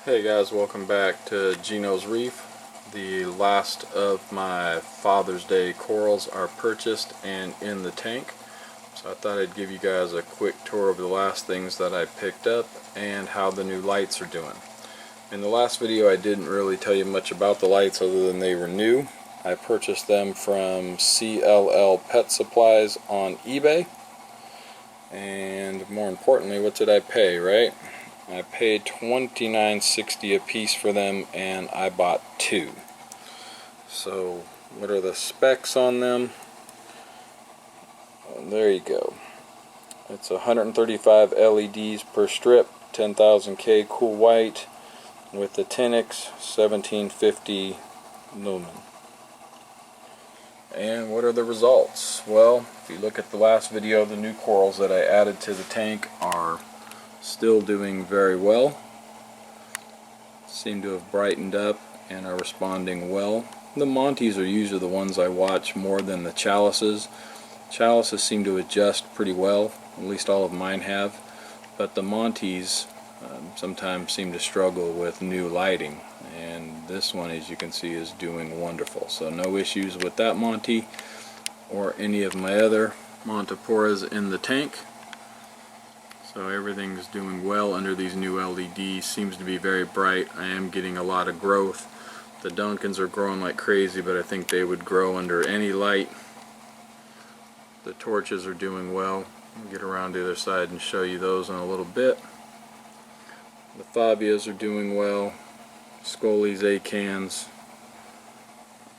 Hey guys, welcome back to Gino's Reef. The last of my Father's Day corals are purchased and in the tank. So I thought I'd give you guys a quick tour of the last things that I picked up and how the new lights are doing. In the last video I didn't really tell you much about the lights other than they were new. I purchased them from CLL Pet Supplies on eBay. And more importantly, what did I pay, right? I paid $29.60 a piece for them, and I bought two. So what are the specs on them? There you go. It's 135 LEDs per strip, 10,000K cool white with the Tenix 1750 lumen. And what are the results? Well, if you look at the last video, the new corals that I added to the tank are still doing very well. Seem to have brightened up and are responding well. The Monties are usually the ones I watch more than the Chalices. Chalices seem to adjust pretty well, at least all of mine have, but the Monties sometimes seem to struggle with new lighting, and this one, as you can see, is doing wonderful. So no issues with that Monty or any of my other Montiporas in the tank. So everything's doing well under these new LEDs. Seems to be very bright. I am getting a lot of growth. The Duncans are growing like crazy, but I think they would grow under any light. The torches are doing well. I'll get around to the other side and show you those in a little bit. The Fabias are doing well. Scolies, Acans,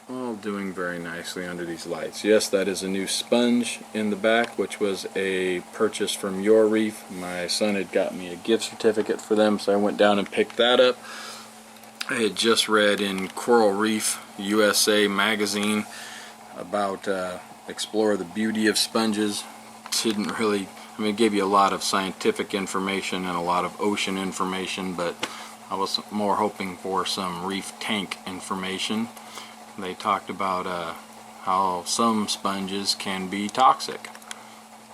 all doing very nicely under these lights. Yes, that is a new sponge in the back, which was a purchase from Your Reef. My son had got me a gift certificate for them, so I went down and picked that up. I had just read in Coral Reef USA magazine about Explore the Beauty of Sponges. Didn't really, it gave you a lot of scientific information and a lot of ocean information, but I was more hoping for some reef tank information. They talked about how some sponges can be toxic.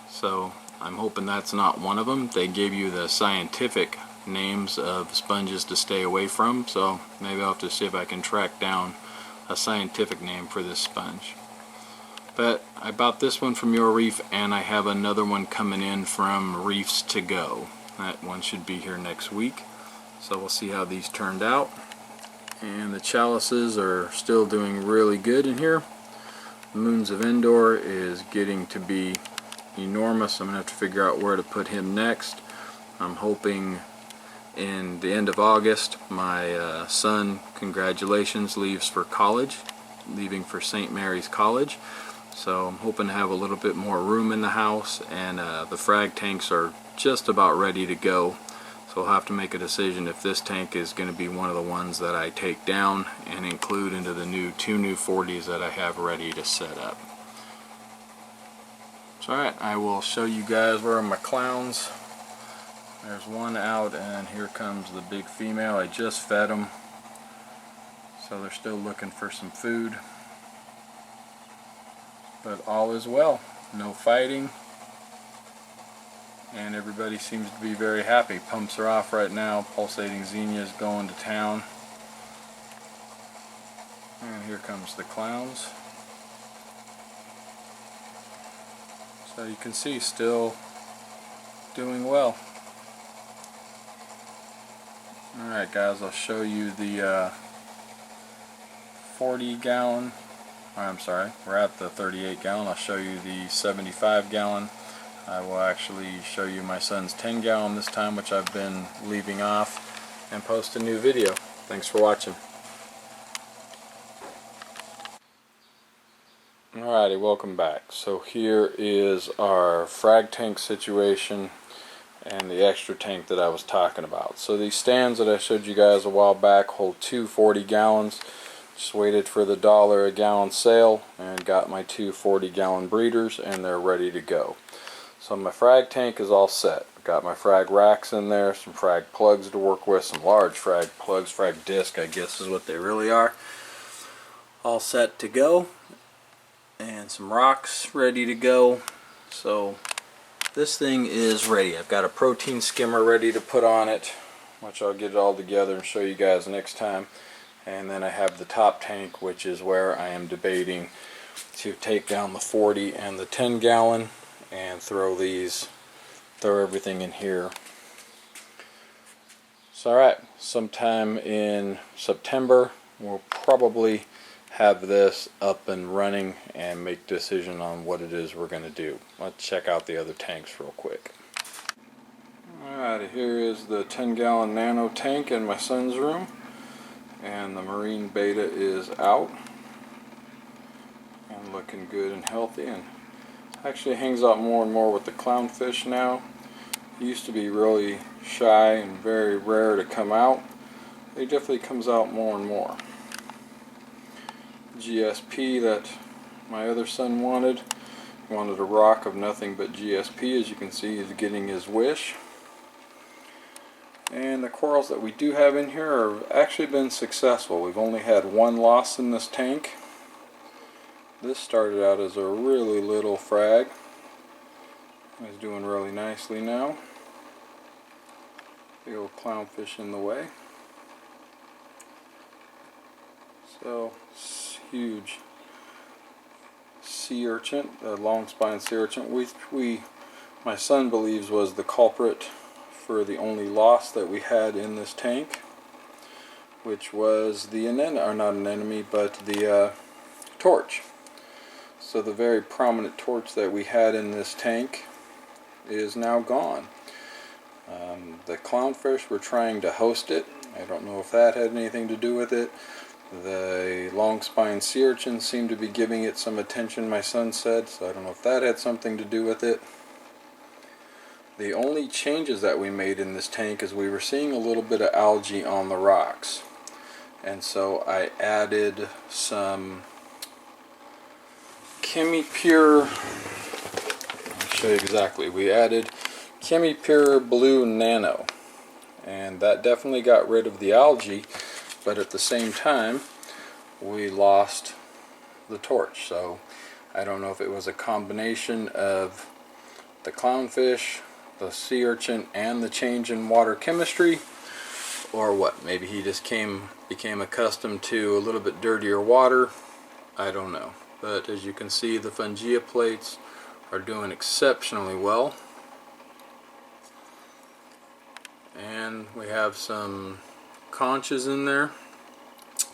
So I'm hoping that's not one of them. They gave you the scientific names of sponges to stay away from, so maybe I'll have to see if I can track down a scientific name for this sponge. But I bought this one from Your Reef, and I have another one coming in from Reefs to Go. That one should be here next week. So we'll see how these turned out. And the Chalices are still doing really good in here. Moons of Endor is getting to be enormous. I'm going to have to figure out where to put him next. I'm hoping in the end of August, my son, congratulations, leaves for college, leaving for St. Mary's College. So I'm hoping to have a little bit more room in the house, and the frag tanks are just about ready to go. So I'll have to make a decision if this tank is going to be one of the ones that I take down and include into the two new 40s that I have ready to set up. So alright, I will show you guys where are my clowns. There's one out, and here comes the big female. I just fed them, so they're still looking for some food. But all is well. No fighting. And everybody seems to be very happy. Pumps are off right now. Pulsating Xenia is going to town. And here comes the clowns. So you can see, still doing well. Alright guys, I'll show you the 40 gallon. I'm sorry, we're at the 38 gallon. I'll show you the 75 gallon. I will actually show you my son's 10 gallon this time, which I've been leaving off, and post a new video. Thanks for watching. Alrighty, welcome back. So here is our frag tank situation and the extra tank that I was talking about. So these stands that I showed you guys a while back hold two 40 gallons. Just waited for the $1 a gallon sale and got my two 40 gallon breeders, and they're ready to go. So my frag tank is all set. Got my frag racks in there, some frag plugs to work with, some large frag plugs, frag disc I guess is what they really are. All set to go, and some rocks ready to go. So this thing is ready. I've got a protein skimmer ready to put on it. which I'll get it all together and show you guys next time. And then I have the top tank, which is where I am debating to take down the 40 and the 10 gallon and throw everything in here. So alright, sometime in September we'll probably have this up and running and make a decision on what it is we're going to do. Let's check out the other tanks real quick. Alright, here is the 10-gallon nano tank in my son's room, and the Marine Beta is out and looking good and healthy, and actually hangs out more and more with the clownfish now. He used to be really shy and very rare to come out. He definitely comes out more and more. GSP that my other son wanted. He wanted a rock of nothing but GSP. As you can see, he's getting his wish. And the corals that we do have in here have actually been successful. We've only had one loss in this tank. This started out as a really little frag. He's doing really nicely now. Big old clownfish in the way. So, huge sea urchin, a long spine sea urchin, which my son believes was the culprit for the only loss that we had in this tank, which was the not an enemy, but the torch. So the very prominent torch that we had in this tank is now gone. The clownfish were trying to host it. I don't know if that had anything to do with it. The long spine sea urchin seemed to be giving it some attention, my son said, so I don't know if that had something to do with it. The only changes that we made in this tank is we were seeing a little bit of algae on the rocks, and so I added some ChemiPure. I'll show you exactly. We added ChemiPure Blue Nano, and that definitely got rid of the algae, but at the same time we lost the torch. So I don't know if it was a combination of the clownfish, the sea urchin, and the change in water chemistry, or what. Maybe he just became accustomed to a little bit dirtier water. I don't know. But as you can see, the Fungia plates are doing exceptionally well. And we have some conches in there,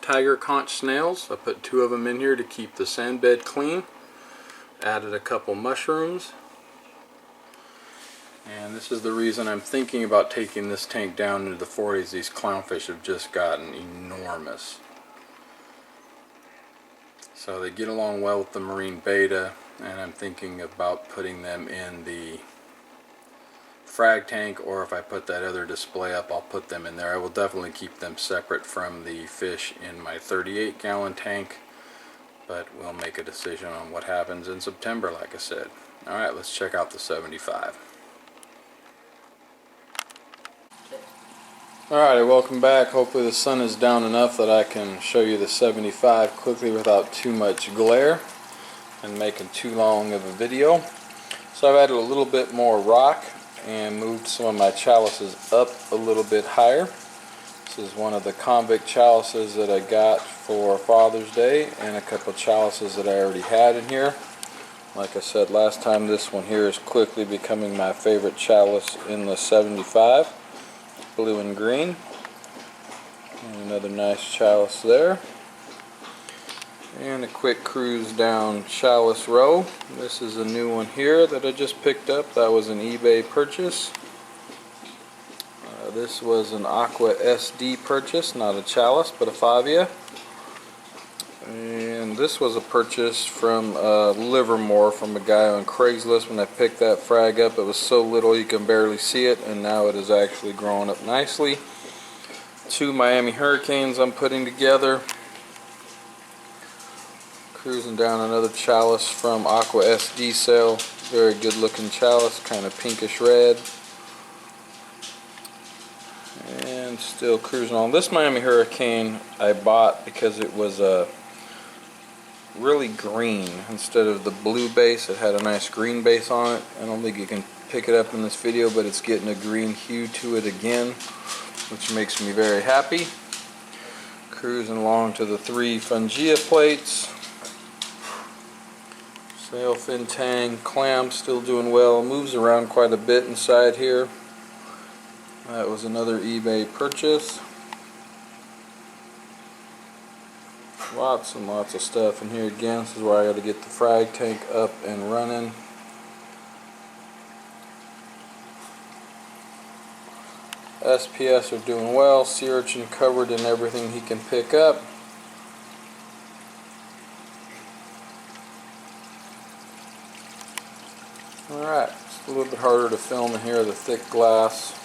tiger conch snails. I put 2 of them in here to keep the sand bed clean. Added a couple mushrooms, and this is the reason I'm thinking about taking this tank down into the 40s. These clownfish have just gotten enormous, so they get along well with the Marine Beta, and I'm thinking about putting them in the frag tank, or if I put that other display up, I'll put them in there. I will definitely keep them separate from the fish in my 38-gallon tank, but we'll make a decision on what happens in September, like I said. Alright, let's check out the 75. Alright, welcome back. Hopefully the sun is down enough that I can show you the 75 quickly without too much glare and making too long of a video. So I've added a little bit more rock and moved some of my chalices up a little bit higher. This is one of the convict chalices that I got for Father's Day, and a couple chalices that I already had in here. Like I said last time, this one here is quickly becoming my favorite chalice in the 75, blue and green. And another nice chalice there. And a quick cruise down Chalice Row. This is a new one here that I just picked up. That was an eBay purchase. This was an Aqua SD purchase, not a chalice, but a Favia. And this was a purchase from Livermore, from a guy on Craigslist. When I picked that frag up, it was so little you can barely see it, and now it is actually growing up nicely. 2 Miami Hurricanes I'm putting together. Cruising down another chalice from Aqua SD sale. Very good looking chalice, kind of pinkish red. And still cruising on. This Miami Hurricane I bought because it was really green instead of the blue base. It had a nice green base on it. I don't think you can pick it up in this video, but it's getting a green hue to it again. which makes me very happy. Cruising along to the 3 Fungia plates. Sail fin tang clam still doing well. Moves around quite a bit inside here. That was another eBay purchase. Lots and lots of stuff in here again. This is where I got to get the frag tank up and running. SPS are doing well. Sea urchin covered in everything he can pick up. Alright, it's a little bit harder to film in here, the thick glass.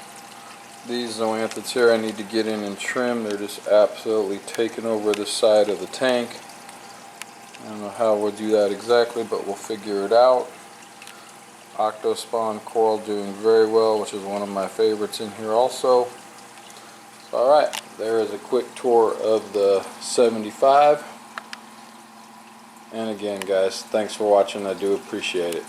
These zoanthids here I need to get in and trim. They're just absolutely taking over the side of the tank. I don't know how we'll do that exactly, but we'll figure it out. Octospawn coral doing very well, which is one of my favorites in here also. Alright, there is a quick tour of the 75. And again guys, thanks for watching. I do appreciate it.